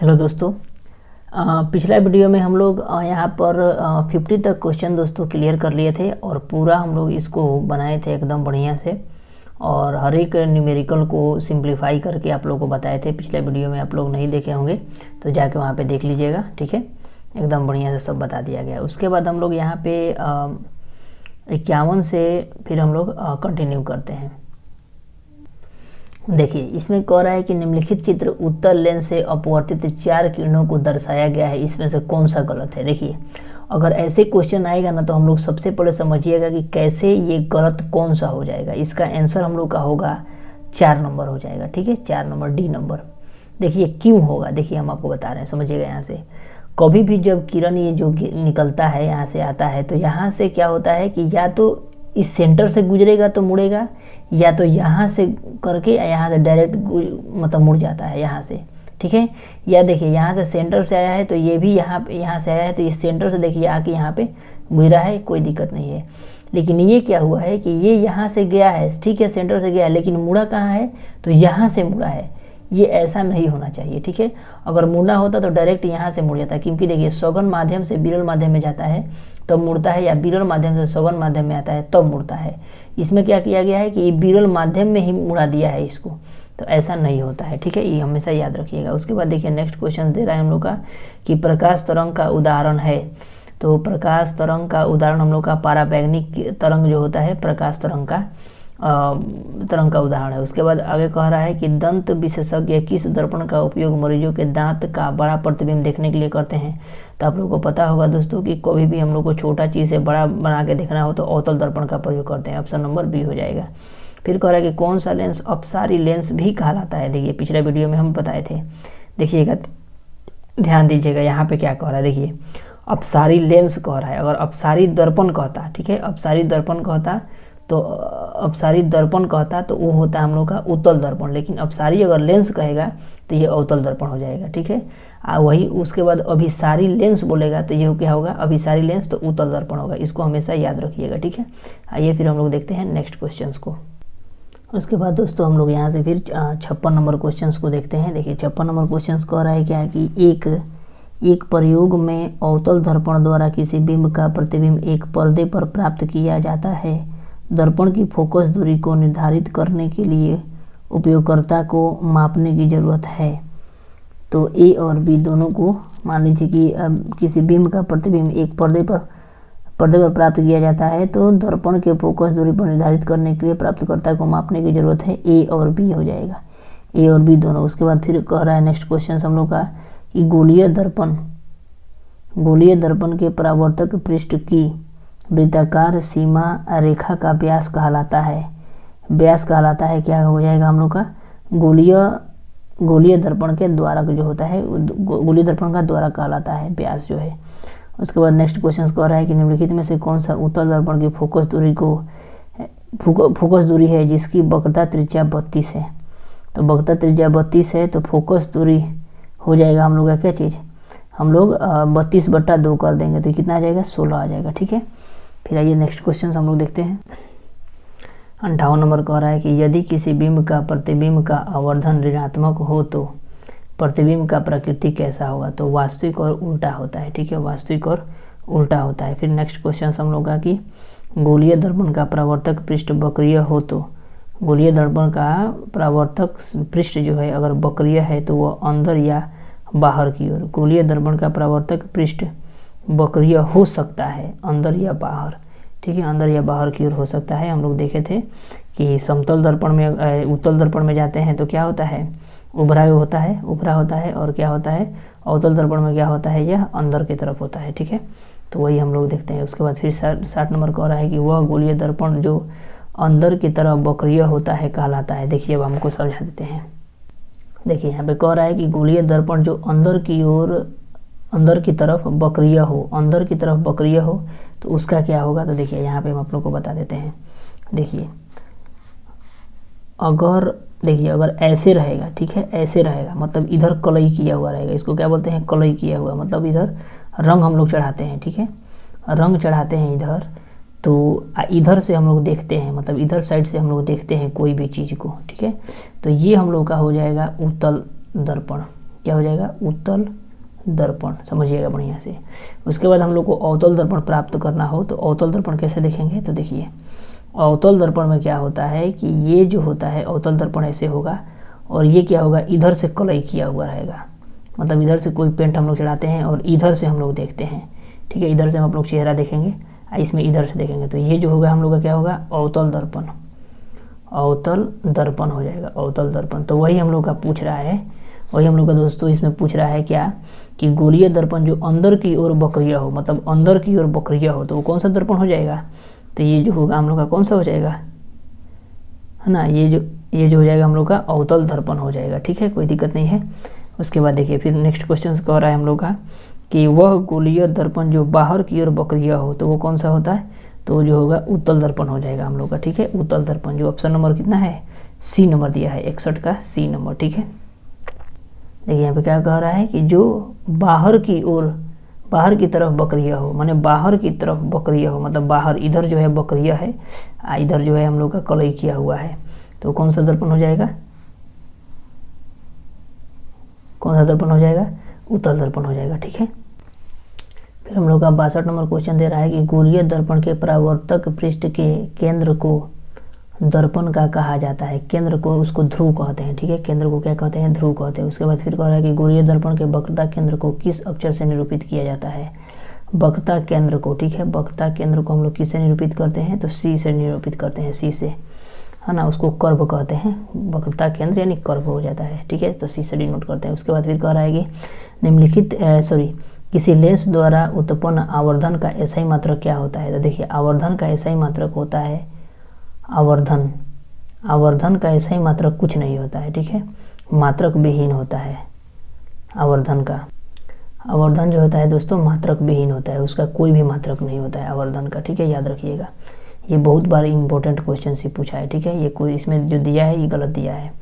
Hello दोस्तों। पिछला video में हम लोग यहाँ पर 50 तक क्वेश्चन दोस्तों क्लियर कर लिए थे और पूरा हम लोग इसको बनाए थे एकदम बढ़िया से, और हर एक न्यूमेरिकल को सिंप्लीफाई करके आप लोगों को बताए थे। पिछले वीडियो में आप लोग नहीं देखे होंगे तो जाके वहाँ पे देख लीजिएगा, ठीक है। एकदम बढ़िया से सब बता दिया गया। उसके बाद हम लोग यहाँ पे 51 से फिर हम लोग कंटिन्यू करते हैं। देखिए, इसमें कह रहा है कि निम्नलिखित चित्र उत्तल लेंस से अपवर्तित 4 किरणों को दर्शाया गया है, इसमें से कौन सा गलत है। देखिए, अगर ऐसे क्वेश्चन आएगा ना तो हम लोग सबसे पहले समझिएगा कि कैसे ये गलत कौन सा हो जाएगा। इसका आंसर हम लोग का होगा 4 नंबर हो जाएगा, ठीक है। 4 नंबर, डी नंबर। देखिए क्यों होगा, देखिए हम आपको बता रहे हैं, समझिएगा। यहाँ से कभी भी जब किरण ये जो निकलता है, यहाँ से आता है, तो यहाँ से क्या होता है कि या तो इस सेंटर से गुजरेगा तो मुड़ेगा, या तो यहाँ से करके यहाँ से डायरेक्ट मतलब मुड़ जाता है यहाँ से, ठीक है। या देखिए यहाँ से सेंटर से आया है तो ये भी यहाँ से आया है, तो इस सेंटर से देखिए आके यहाँ पे गुजरा है, कोई दिक्कत नहीं है। लेकिन ये क्या हुआ है कि ये यहाँ से गया है, ठीक है, सेंटर से गया है, लेकिन मुड़ा कहाँ है, तो यहाँ से मुड़ा है। ये ऐसा नहीं होना चाहिए, ठीक है। अगर मुड़ना होता तो डायरेक्ट यहाँ से मुड़ जाता है, क्योंकि देखिए सघन माध्यम से विरल माध्यम में जाता है तब मुड़ता है, या विरल माध्यम से सघन माध्यम में आता है तब मुड़ता है। इसमें क्या किया गया है कि ये विरल माध्यम में ही मुड़ा दिया है इसको, तो ऐसा नहीं होता है, ठीक है। ये हमेशा याद रखिएगा। उसके बाद देखिए नेक्स्ट क्वेश्चन दे रहा है हम लोग का कि प्रकाश तरंग का उदाहरण है। तो प्रकाश तरंग का उदाहरण हम लोग का पराबैंगनिक तरंग जो होता है, प्रकाश तरंग का उदाहरण है। उसके बाद आगे कह रहा है कि दंत विशेषज्ञ किस दर्पण का उपयोग मरीजों के दांत का बड़ा प्रतिबिंब देखने के लिए करते हैं। तो आप लोगों को पता होगा दोस्तों कि कभी भी हम लोग को छोटा चीज़ से बड़ा बना के देखना हो तो अवतल दर्पण का प्रयोग करते हैं। ऑप्शन नंबर बी हो जाएगा। फिर कह रहा है कि कौन सा लेंस अपसारी लेंस भी कहलाता है। देखिए पिछले वीडियो में हम बताए थे, देखिएगा, ध्यान दीजिएगा यहाँ पे क्या कह रहा है। देखिए अपसारी लेंस कह रहा है, अगर अपसारी दर्पण कहता, ठीक है, अपसारी दर्पण कहता तो अपसारी दर्पण कहता तो वो होता है हम लोग का उत्तल दर्पण, लेकिन अपसारी अगर लेंस कहेगा तो ये अवतल दर्पण हो जाएगा, ठीक है। वही उसके बाद अभिसारी लेंस बोलेगा तो ये क्या होगा, अभिसारी लेंस तो उत्तल दर्पण होगा। इसको हमेशा याद रखिएगा, ठीक है। आइए फिर हम लोग देखते हैं नेक्स्ट क्वेश्चंस को। उसके बाद दोस्तों हम लोग यहाँ से फिर 56 नंबर क्वेश्चंस को देखते हैं। देखिए 56 नंबर क्वेश्चंस कह रहा है क्या कि एक प्रयोग में अवतल दर्पण द्वारा किसी बिंब का प्रतिबिंब एक पर्दे पर प्राप्त किया जाता है। दर्पण की फोकस दूरी को निर्धारित करने के लिए उपयोगकर्ता को मापने की ज़रूरत है। तो ए और बी दोनों को मान लीजिए कि किसी बिंब का प्रतिबिंब एक पर्दे पर प्राप्त किया जाता है, तो दर्पण के फोकस दूरी पर निर्धारित करने के लिए प्राप्तकर्ता को मापने की ज़रूरत है। ए और बी हो जाएगा, ए और बी दोनों। उसके बाद फिर कह रहा है नेक्स्ट क्वेश्चन हम लोग का कि गोलीय दर्पण के परावर्तक पृष्ठ की वृत्ताकार सीमा रेखा का व्यास कहलाता है। व्यास कहलाता है क्या हो जाएगा हम लोग का, गोलीय दर्पण के द्वारा जो होता है, गोलीय दर्पण का द्वारा कहलाता है व्यास जो है। उसके बाद नेक्स्ट क्वेश्चन कह रहा है कि निम्नलिखित में से कौन सा उत्तल दर्पण की फोकस दूरी है जिसकी वक्रता त्रिज्या 32 है। तो वक्रता त्रिज्या 32 है तो फोकस दूरी हो जाएगा हम लोग का क्या चीज़, हम लोग 32/2 कर देंगे तो कितना आ जाएगा, 16 आ जाएगा, ठीक है। फिर आइए नेक्स्ट क्वेश्चन हम लोग देखते हैं। 58 नंबर कह रहा है कि यदि किसी बिंब का प्रतिबिंब का आवर्धन ऋणात्मक हो तो प्रतिबिंब का प्रकृति कैसा होगा। तो वास्तविक और उल्टा होता है, ठीक है, वास्तविक और उल्टा होता है। फिर नेक्स्ट क्वेश्चन हम लोग का कि गोलीय दर्पण का परावर्तक पृष्ठ वक्रीय हो तो गोलीय दर्पण का परावर्तक पृष्ठ जो है अगर वक्रीय है तो वह अंदर या बाहर की ओर, गोलीय दर्पण का परावर्तक पृष्ठ वक्रीय हो सकता है अंदर या बाहर, ठीक है, अंदर या बाहर की ओर हो सकता है। हम लोग देखे थे कि समतल दर्पण में उत्तल दर्पण में जाते हैं तो क्या होता है, उभरा होता है, और क्या होता है अवतल दर्पण में क्या होता है, यह अंदर की तरफ होता है, ठीक है। तो वही हम लोग देखते हैं। उसके बाद फिर 60 नंबर कह रहा है कि वह गोलीय दर्पण जो अंदर की तरफ वक्रीय होता है कहलाता है। देखिए अब हमको समझा देते हैं। देखिए यहाँ पे कह रहा है कि गोलीय दर्पण जो अंदर की तरफ वक्रीय हो, तो उसका क्या होगा। तो देखिए यहाँ पे हम आप लोग को बता देते हैं। देखिए अगर ऐसे रहेगा, ठीक है, ऐसे रहेगा मतलब इधर कलई किया हुआ रहेगा, इसको क्या बोलते हैं, कलई किया हुआ, मतलब इधर रंग हम लोग चढ़ाते हैं, ठीक है, रंग चढ़ाते हैं इधर, तो इधर से हम लोग देखते हैं, मतलब इधर साइड से हम लोग देखते हैं कोई भी चीज़ को, ठीक है। तो ये हम लोग का हो जाएगा उत्तल दर्पण, क्या हो जाएगा, उत्तल दर्पण, समझिएगा बढ़िया से। उसके बाद हम लोग को अवतल दर्पण प्राप्त करना हो तो अवतल दर्पण कैसे देखेंगे, तो देखिए अवतल दर्पण में क्या होता है कि ये जो होता है अवतल दर्पण ऐसे होगा और ये क्या होगा, इधर से कलई किया हुआ रहेगा, मतलब इधर से कोई पेंट हम लोग चढ़ाते हैं और इधर से हम लोग देखते हैं, ठीक है, इधर से हम आप लोग चेहरा देखेंगे, इसमें इधर से देखेंगे, तो ये जो होगा हम लोग का क्या होगा, अवतल दर्पण, अवतल दर्पण हो जाएगा, अवतल दर्पण। तो वही हम लोग का पूछ रहा है, वही हम लोग का दोस्तों इसमें पूछ रहा है क्या, कि गोलीय दर्पण जो अंदर की ओर वक्रीय हो, मतलब अंदर की ओर वक्रीय हो, तो वो कौन सा दर्पण हो जाएगा, तो ये जो होगा हम लोग का कौन सा हो जाएगा, है ना, ये जो हो जाएगा हम लोग का अवतल दर्पण हो जाएगा, ठीक है, कोई दिक्कत नहीं है। उसके बाद देखिए फिर नेक्स्ट क्वेश्चन कह रहा है हम लोग का कि वह गोलीय दर्पण जो बाहर की ओर वक्रीय हो, तो वो कौन सा होता है, तो जो होगा उत्तल दर्पण हो जाएगा हम लोग का, ठीक है, उत्तल दर्पण, जो ऑप्शन नंबर कितना है, सी नंबर दिया है, 61 का सी नंबर, ठीक है। देखिए यहाँ पे क्या कह रहा है कि जो बाहर की ओर, बाहर की तरफ वक्रीय हो, माने बाहर की तरफ वक्रीय हो, मतलब बाहर इधर जो है वक्रीय है, इधर जो है हम लोग का कलई किया हुआ है, तो कौन सा दर्पण हो जाएगा, कौन सा दर्पण हो जाएगा, उत्तल दर्पण हो जाएगा, ठीक है। फिर हम लोग का 62 नंबर क्वेश्चन दे रहा है कि गोलीय दर्पण के परावर्तक पृष्ठ के केंद्र को दर्पण का कहा जाता है, केंद्र को उसको ध्रुव कहते हैं, ठीक है, केंद्र को क्या कहते हैं, ध्रुव कहते हैं। उसके बाद फिर कह रहा है कि गोलीय दर्पण के वक्रता केंद्र को किस अक्षर से निरूपित किया जाता है, वक्रता केंद्र को, ठीक है, वक्रता केंद्र को हम लोग किससे निरूपित करते हैं, तो सी से निरूपित करते हैं, सी से, है ना, उसको कर्व कहते हैं, वक्रता केंद्र यानी कर्व हो जाता है, ठीक है, तो सी से डिनोट करते हैं। उसके बाद फिर कह रहा है कि निम्नलिखित किसी लेंस द्वारा उत्पन्न आवर्धन का एसआई मात्रक क्या होता है, तो देखिए आवर्धन का एसआई मात्रक होता है, आवर्धन का एसआई मात्रक कुछ नहीं होता है, ठीक है, मात्रक विहीन होता है, आवर्धन का, आवर्धन जो होता है दोस्तों मात्रक विहीन होता है, उसका कोई भी मात्रक नहीं होता है आवर्धन का, ठीक है, याद रखिएगा, ये बहुत बार इंपॉर्टेंट क्वेश्चन से पूछा है, ठीक है, ये कोई इसमें जो दिया है ये गलत दिया है।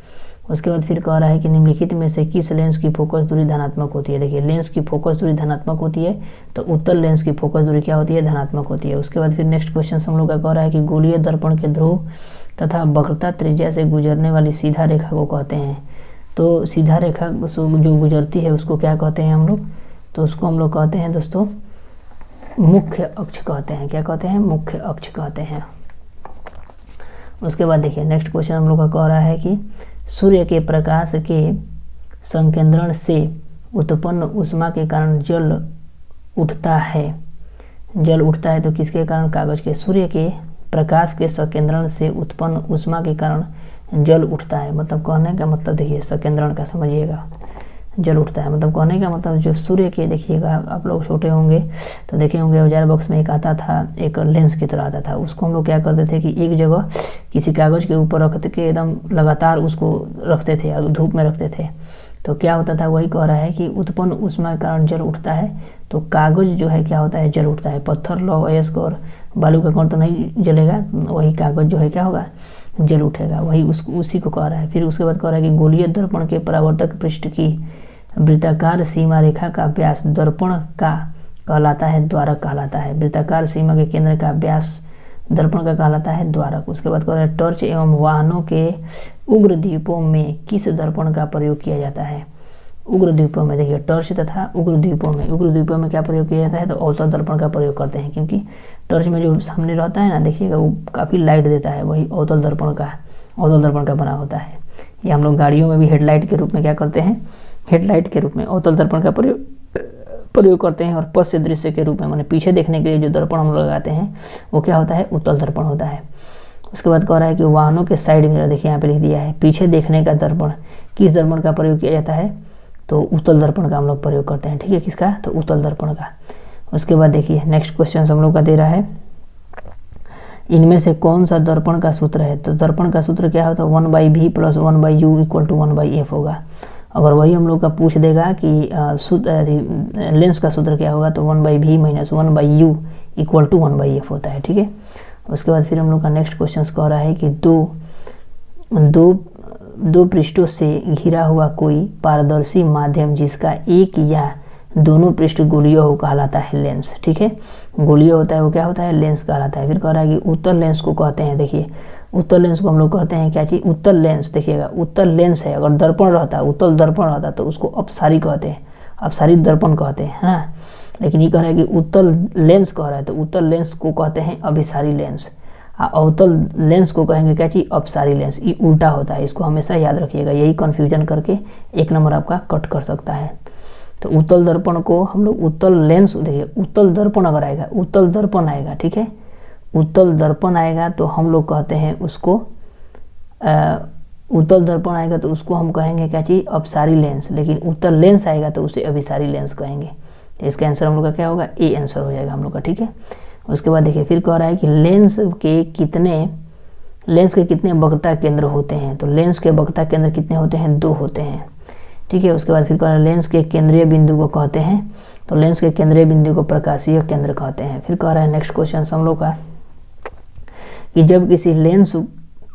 उसके बाद फिर कह रहा है कि निम्नलिखित में से किस लेंस की फोकस दूरी धनात्मक होती है, देखिए लेंस की फोकस दूरी धनात्मक होती है, तो उत्तल लेंस की फोकस दूरी क्या होती है, धनात्मक होती है। उसके बाद फिर नेक्स्ट क्वेश्चन हम लोग का कह रहा है कि गोलीय दर्पण के ध्रुव तथा वक्रता त्रिज्या से गुजरने वाली सीधा रेखा को कहते हैं, तो सीधा रेखा जो गुजरती है उसको क्या कहते हैं हम लोग, तो उसको हम लोग कहते हैं दोस्तों मुख्य अक्ष कहते हैं, क्या कहते हैं, मुख्य अक्ष कहते हैं। उसके बाद देखिए नेक्स्ट क्वेश्चन हम लोग का कह रहा है कि सूर्य के प्रकाश के संकेंद्रण से उत्पन्न ऊष्मा के कारण जल उठता है, जल उठता है तो किसके कारण, कागज के, सूर्य के प्रकाश के संकेंद्रण से उत्पन्न ऊष्मा के कारण जल उठता है, मतलब कहने का मतलब देखिए संकेंद्रण का समझिएगा, जल उठता है मतलब कहने का मतलब जो सूर्य के, देखिएगा आप लोग छोटे होंगे तो देखे होंगे औजार बॉक्स में एक आता था, एक लेंस की तरह आता था, उसको हम लोग क्या करते थे कि एक जगह किसी कागज़ के ऊपर रख के एकदम लगातार उसको रखते थे, धूप में रखते थे, तो क्या होता था, वही कह रहा है कि उत्पन्न ऊष्मा के कारण जल उठता है, तो कागज़ जो है क्या होता है, जल उठता है, पत्थर, लौह, अयस्क और बालू का कण तो नहीं जलेगा, वही कागज़ जो है क्या होगा, जल उठेगा, वही उसी को कह रहा है। फिर उसके बाद कह रहा है कि गोलीय दर्पण के परावर्तक पृष्ठ की वृत्ताकार सीमा रेखा का व्यास दर्पण का कहलाता है, द्वारक कहलाता है, वृत्ताकार सीमा के केंद्र का व्यास दर्पण का कहलाता है द्वारक। उसके बाद कह रहा है टॉर्च एवं वाहनों के उग्र द्वीपों में किस दर्पण का प्रयोग किया जाता है, उग्र द्वीपों में, देखिए टॉर्च तथा उग्र द्वीपों में क्या प्रयोग किया जाता है, तो अवतल दर्पण का प्रयोग करते हैं, क्योंकि टॉर्च में जो सामने रहता है ना, देखिएगा वो काफ़ी लाइट देता है, वही अवतल दर्पण का बना होता है। ये हम लोग गाड़ियों में भी हेडलाइट के रूप में क्या करते हैं, हेडलाइट के रूप में अवतल दर्पण का प्रयोग करते हैं, और पश्च दृश्य के रूप में माने पीछे देखने के लिए जो दर्पण हम लोग लगाते हैं वो क्या होता है, उत्तल दर्पण होता है। उसके बाद कह रहा है कि वाहनों के साइड मिरर, देखिए यहाँ पे लिख दिया है, पीछे देखने का दर्पण किस दर्पण का प्रयोग किया जाता है, तो उत्तल दर्पण का हम लोग प्रयोग करते हैं, ठीक है, किसका, तो उत्तल दर्पण का। उसके बाद देखिए नेक्स्ट क्वेश्चन हम लोग का दे रहा है, इनमें से कौन सा दर्पण का सूत्र है, तो दर्पण का सूत्र क्या होता है, 1/v + 1/u = 1/f होगा। अगर वही हम लोग का पूछ देगा कि लेंस का सूत्र क्या होगा, तो 1/v - 1/u = 1/f होता है, ठीक है। उसके बाद फिर हम लोग का नेक्स्ट क्वेश्चन कह रहा है कि दो पृष्ठों से घिरा हुआ कोई पारदर्शी माध्यम जिसका एक या दोनों पृष्ठ गोलीय हो कहलाता है लेंस, ठीक है, गोलीय होता है वो क्या होता है, लेंस कहलाता है। फिर कह रहा है कि उत्तल लेंस को कहते हैं, देखिए उत्तल लेंस को हम लोग कहते हैं क्या चीज़, उत्तल लेंस। देखिएगा उत्तल लेंस है, अगर दर्पण रहता, उत्तल दर्पण रहता तो उसको अपसारी कहते हैं, अपसारी दर्पण कहते हैं, हाँ। लेकिन ये कह रहा है कि उत्तल लेंस कह रहा है, तो उत्तल लेंस को कहते हैं अभिसारी लेंस, अवतल लेंस को कहेंगे क्या चीज़, अपसारी लेंस। ये उल्टा होता है, इसको हमेशा याद रखिएगा, यही कन्फ्यूजन करके 1 नंबर आपका कट कर सकता है। तो उत्तल दर्पण को हम लोग उत्तल लेंस, देखिए उत्तल दर्पण अगर आएगा, उत्तल दर्पण आएगा, ठीक है, उत्तल दर्पण आएगा तो हम लोग कहते हैं उसको उत्तल दर्पण आएगा तो उसको हम कहेंगे क्या चीज़, अपसारी लेंस। लेकिन उत्तल लेंस आएगा तो उसे अभिसारी लेंस कहेंगे। तो इसका आंसर हम लोग का क्या होगा, ए आंसर हो जाएगा हम लोग का, ठीक है। उसके बाद देखिए फिर कह रहा है कि लेंस के कितने वक्रता केंद्र होते हैं। तो लेंस के वक्रता केंद्र कितने होते हैं, 2 होते हैं, ठीक है। उसके बाद फिर कह रहा है लेंस के केंद्रीय बिंदु को कहते हैं, तो लेंस के केंद्रीय बिंदु को प्रकाशीय केंद्र कहते हैं। फिर कह रहा है नेक्स्ट क्वेश्चन हम लोग का कि जब किसी लेंस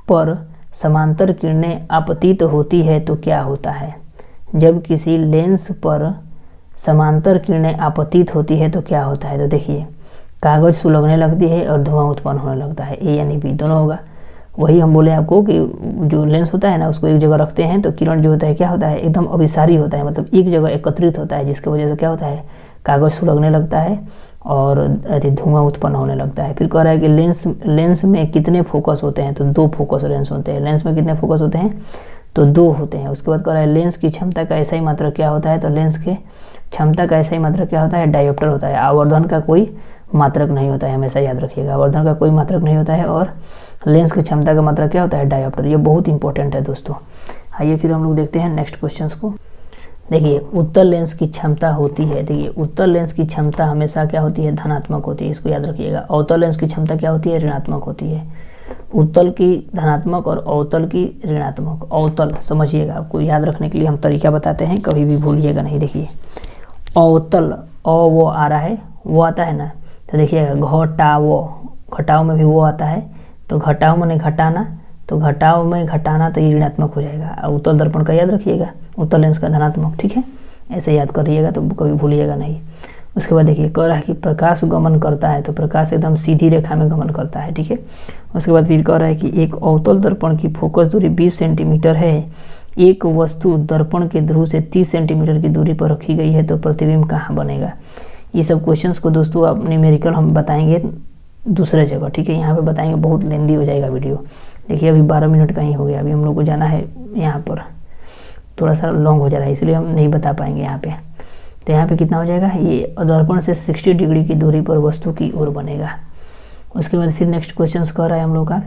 पर समांतर किरणें आपतित होती है तो क्या होता है। जब किसी लेंस पर समांतर किरणें आपतित होती है तो क्या होता है। तो देखिए कागज सुलगने लगती है और धुआं उत्पन्न होने लगता है, ए यानी बी दोनों होगा। वही हम बोले आपको कि जो लेंस होता है ना उसको एक जगह रखते हैं तो किरण जो होता है क्या होता है, एकदम अभिसारी होता है, मतलब एक जगह एकत्रित होता है, जिसकी वजह से क्या होता है, कागज सुलगने लगता है और धुआं उत्पन्न होने लगता है। फिर कह रहा है कि लेंस में कितने फोकस होते हैं। तो 2 फोकस लेंस होते हैं। लेंस में कितने फोकस होते हैं, तो 2 होते हैं। उसके बाद कह रहा है लेंस की क्षमता का ऐसा ही मात्रक क्या होता है। तो लेंस के क्षमता का ऐसा ही मात्रक क्या होता है, डायोप्टर होता है। आवर्धन का कोई मात्रक नहीं होता है, हमेशा याद रखिएगा, आवर्धन का कोई मात्रक नहीं होता है। और लेंस की क्षमता का मात्रक क्या होता है, डायोप्टर। ये बहुत इंपॉर्टेंट है दोस्तों। आइए फिर हम लोग देखते हैं नेक्स्ट क्वेश्चंस को। देखिए उत्तल लेंस की क्षमता होती है, देखिए उत्तल लेंस की क्षमता हमेशा क्या होती है, धनात्मक होती है, इसको याद रखिएगा। अवतल लेंस की क्षमता क्या होती है, ऋणात्मक होती है। उत्तल की धनात्मक और अवतल की ऋणात्मक। अवतल समझिएगा, आपको याद रखने के लिए हम तरीका बताते हैं, कभी भी भूलिएगा नहीं। देखिए अवतल, वो आ रहा है, वो आता है ना, तो देखिएगा घटाव में भी वो आता है, तो घटाव माने घटाना, तो घटाव में घटाना तो ये ऋणात्मक हो जाएगा। उत्तल दर्पण का याद रखिएगा, उत्तल लेंस का धनात्मक, ठीक है, ऐसे याद करिएगा तो कभी भूलिएगा नहीं। उसके बाद देखिए कह रहा है कि प्रकाश गमन करता है, तो प्रकाश एकदम सीधी रेखा में गमन करता है, ठीक है। उसके बाद फिर कह रहा है कि एक अवतल दर्पण की फोकस दूरी 20 सेंटीमीटर है, एक वस्तु दर्पण के ध्रुव से 30 सेंटीमीटर की दूरी पर रखी गई है, तो प्रतिबिंब कहाँ बनेगा। ये सब क्वेश्चंस को दोस्तों आप न्यूमेरिकल हम बताएंगे दूसरे जगह, ठीक है, यहाँ पे बताएंगे, बहुत लेंदी हो जाएगा वीडियो। देखिए अभी 12 मिनट का ही हो गया, अभी हम लोग को जाना है यहाँ पर, थोड़ा सा लॉन्ग हो जा रहा है इसलिए हम नहीं बता पाएंगे यहाँ पे। तो यहाँ पे कितना हो जाएगा, ये दर्पण से 60 डिग्री की दूरी पर वस्तु की ओर बनेगा। उसके बाद फिर नेक्स्ट क्वेश्चन कह रहा है हम लोग का,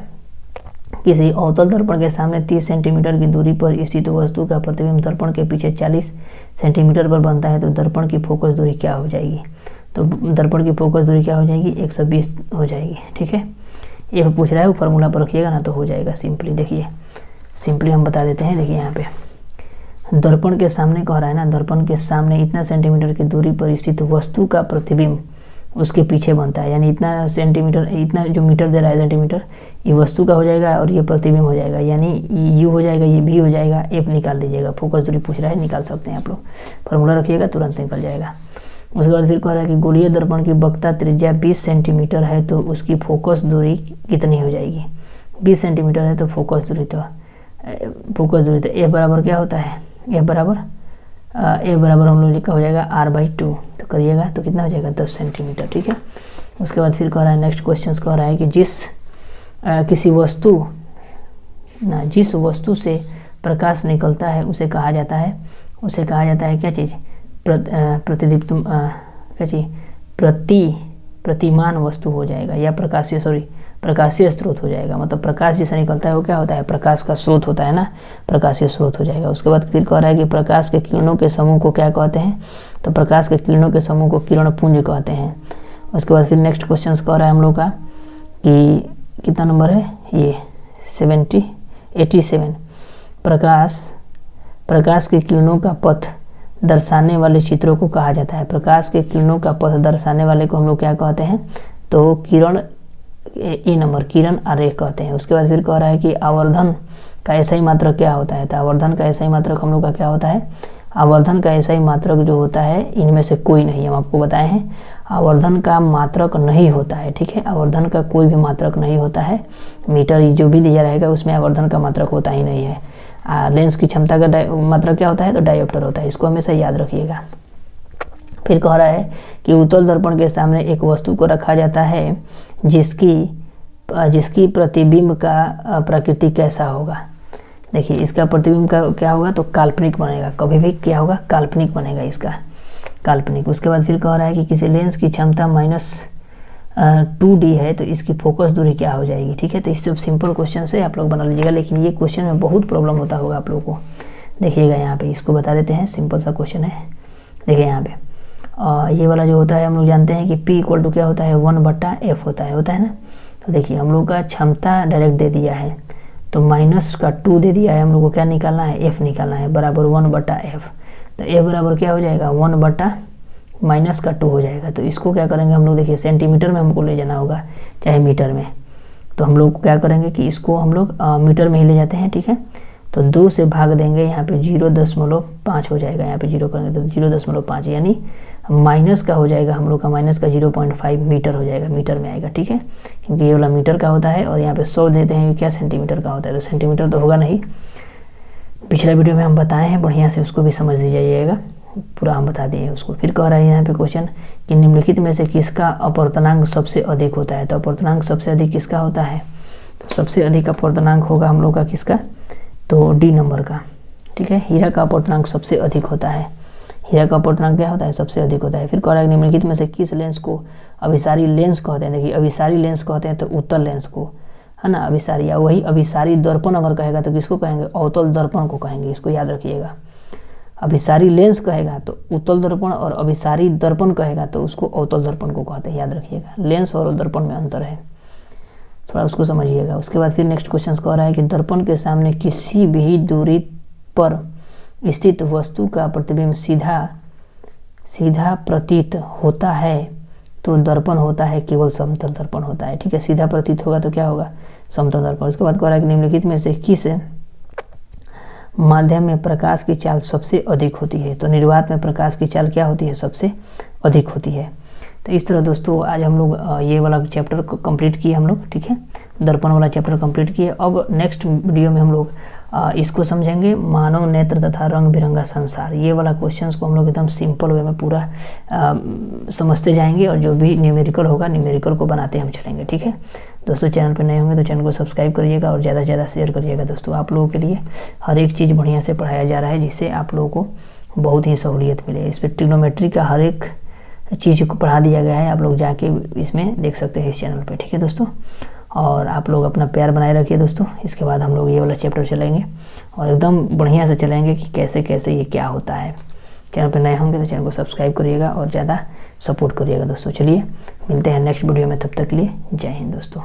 किसी अवतल दर्पण के सामने 30 सेंटीमीटर की दूरी पर स्थित वस्तु का प्रतिबिंब दर्पण के पीछे 40 सेंटीमीटर पर बनता है, तो दर्पण की फोकस दूरी क्या हो जाएगी। तो दर्पण की फोकस दूरी क्या हो जाएगी, 120 हो जाएगी, ठीक है। ये पूछ रहा है, वो फार्मूला पर रखिएगा ना तो हो जाएगा सिंपली। देखिए सिंपली हम बता देते हैं। देखिए यहाँ पे दर्पण के सामने कह रहा है ना, दर्पण के सामने इतना सेंटीमीटर की दूरी पर स्थित वस्तु का प्रतिबिंब उसके पीछे बनता है, यानी इतना सेंटीमीटर, इतना जो मीटर दे रहा है सेंटीमीटर, ये वस्तु का हो जाएगा और ये प्रतिबिंब हो जाएगा, यानी यू हो जाएगा, ये भी हो जाएगा, एफ निकाल लीजिएगा। फोकस दूरी पूछ रहा है, निकाल सकते हैं आप लोग, फार्मूला रखिएगा तुरंत निकल जाएगा। उसके बाद फिर कह रहा है कि गोलीय दर्पण की वक्रता त्रिज्या 20 सेंटीमीटर है, तो उसकी फोकस दूरी कितनी हो जाएगी। 20 सेंटीमीटर है तो फोकस दूरी तो एफ बराबर क्या होता है, एफ बराबर हम लोग लिखा हो जाएगा r/2, तो करिएगा तो कितना हो जाएगा 10 सेंटीमीटर, ठीक है। उसके बाद फिर कह रहा है नेक्स्ट क्वेश्चन कह रहा है कि जिस वस्तु से प्रकाश निकलता है उसे कहा जाता है क्या चीज़, प्रतिदीप्त क्या चीज़, प्रतिमान वस्तु हो जाएगा, या प्रकाशीय स्रोत हो जाएगा। मतलब प्रकाश जिसे निकलता है वो क्या होता है, प्रकाश का स्रोत होता है ना, प्रकाशीय स्रोत हो जाएगा। उसके बाद फिर कह रहा है कि प्रकाश के किरणों के समूह को क्या कहते हैं, तो प्रकाश के किरणों के समूह को किरण पुंज कहते हैं। उसके बाद फिर नेक्स्ट क्वेश्चन कह रहा है हम लोग का कि कितना नंबर है ये 87, प्रकाश के किरणों का पथ दर्शाने वाले चित्रों को कहा जाता है। प्रकाश के किरणों का पथ दर्शाने वाले को हम लोग क्या कहते हैं, तो किरण किरण आरेख कहते हैं। उसके बाद फिर कह रहा है कि आवर्धन का ऐसा ही मात्रक क्या होता है, तो आवर्धन का ऐसा ही मात्रक हम लोग का क्या होता है, आवर्धन का ऐसा ही मात्रक जो होता है इनमें से कोई नहीं, हम आपको बताए हैं आवर्धन का मात्रक नहीं होता है, ठीक है, आवर्धन का कोई भी मात्रक नहीं होता है। मीटर जो भी दिया रहेगा उसमें आवर्धन का मात्रक होता ही नहीं है। लेंस की क्षमता का मात्रक क्या होता है, तो डायोप्टर होता है, इसको हमेशा याद रखिएगा। फिर कह रहा है कि उत्तल दर्पण के सामने एक वस्तु को रखा जाता है जिसकी प्रतिबिंब का प्रकृति कैसा होगा। देखिए इसका प्रतिबिंब का क्या होगा, तो काल्पनिक बनेगा, कभी भी क्या होगा, काल्पनिक बनेगा इसका, काल्पनिक। उसके बाद फिर कह रहा है कि किसी लेंस की क्षमता -2D है तो इसकी फोकस दूरी क्या हो जाएगी, ठीक है। तो इस सब सिंपल क्वेश्चन से आप लोग बना लीजिएगा, लेकिन ये क्वेश्चन में बहुत प्रॉब्लम होता होगा आप लोगों को। देखिएगा यहाँ पे इसको बता देते हैं, सिंपल सा क्वेश्चन है। देखिए यहाँ पे ये वाला जो होता है हम लोग जानते हैं कि P = क्या होता है, 1/F होता है ना। तो देखिए हम लोग का क्षमता डायरेक्ट दे दिया है, तो -2 दे दिया है, हम लोग को क्या निकालना है, F निकालना है, बराबर 1/F। तो F बराबर क्या हो जाएगा, 1/-2 हो जाएगा। तो इसको क्या करेंगे हम लोग, देखिए सेंटीमीटर में हमको ले जाना होगा चाहे मीटर में। तो हम लोग क्या करेंगे कि इसको हम लोग मीटर में ही ले जाते हैं, ठीक है। तो 2 से भाग देंगे, यहाँ पे 0.5 हो जाएगा, यहाँ पे 0 करेंगे तो 0.5 यानी माइनस का हो जाएगा हम लोग का, माइनस का 0.5 मीटर हो जाएगा, मीटर में आएगा, ठीक है। क्योंकि ये वाला मीटर का होता है और यहाँ पे 100 देते हैं, क्या सेंटीमीटर का होता है, तो सेंटीमीटर तो होगा नहीं। पिछला वीडियो में हम बताए हैं, बढ़िया से उसको भी समझ लीजिएगा, पूरा हम बता दिए उसको। फिर कह रहा है यहाँ पे क्वेश्चन कि निम्नलिखित में से किसका अपवर्तनांक सबसे अधिक होता है। तो अपवर्तनांक सबसे अधिक किसका होता है, तो सबसे अधिक अपवर्तनांक होगा हम लोग का किसका, तो D नंबर का, ठीक है। हीरा का अपवर्तनांक सबसे अधिक होता है, हीरा का अपवर्तनांक क्या होता है, सबसे अधिक होता है। फिर कह रहा है निम्नलिखित में से किस लेंस को अभिसारी लेंस कहते हैं। देखिए अभिसारी लेंस कहते हैं तो उत्तल लेंस को, है ना, अभिसारी। या वही अभिसारी दर्पण अगर कहेगा तो किसको कहेंगे, अवतल दर्पण को कहेंगे, इसको याद रखिएगा। अभिसारी लेंस कहेगा तो उत्तल दर्पण, और अभिसारी दर्पण कहेगा तो उसको अवतल दर्पण को कहते हैं, याद रखिएगा। लेंस और दर्पण में अंतर है, थोड़ा उसको समझिएगा। उसके बाद फिर नेक्स्ट क्वेश्चन कह रहा है कि दर्पण के सामने किसी भी दूरी पर स्थित वस्तु का प्रतिबिंब सीधा प्रतीत होता है तो दर्पण होता है केवल समतल दर्पण होता है, ठीक है। सीधा प्रतीत होगा तो क्या होगा, समतल दर्पण। उसके बाद कह रहा है कि निम्नलिखित में से किस माध्यम में प्रकाश की चाल सबसे अधिक होती है। तो निर्वात में प्रकाश की चाल क्या होती है, सबसे अधिक होती है। तो इस तरह दोस्तों आज हम लोग ये वाला चैप्टर को कंप्लीट किए हम लोग, ठीक है, दर्पण वाला चैप्टर कंप्लीट किए। अब नेक्स्ट वीडियो में हम लोग इसको समझेंगे, मानव नेत्र तथा रंग बिरंगा संसार। ये वाला क्वेश्चंस को हम लोग एकदम सिंपल वे में पूरा समझते जाएंगे, और जो भी न्यूमेरिकल होगा न्यूमेरिकल को बनाते हम चलेंगे, ठीक है दोस्तों। चैनल पर नए होंगे तो चैनल को सब्सक्राइब करिएगा और ज़्यादा से ज़्यादा शेयर करिएगा दोस्तों। आप लोगों के लिए हर एक चीज़ बढ़िया से पढ़ाया जा रहा है, जिससे आप लोगों को बहुत ही सहूलियत मिले। इस पर ट्रिग्नोमेट्री का हर एक चीज़ को पढ़ा दिया गया है, आप लोग जाके इसमें देख सकते हैं इस चैनल पे, ठीक है दोस्तों। और आप लोग अपना प्यार बनाए रखिए दोस्तों। इसके बाद हम लोग ये वाला चैप्टर चलेंगे और एकदम बढ़िया से चलेंगे कि कैसे कैसे ये क्या होता है। चैनल पर नए होंगे तो चैनल को सब्सक्राइब करिएगा और ज़्यादा सपोर्ट करिएगा दोस्तों। चलिए मिलते हैं नेक्स्ट वीडियो में, तब तक के लिए जय हिंद दोस्तों।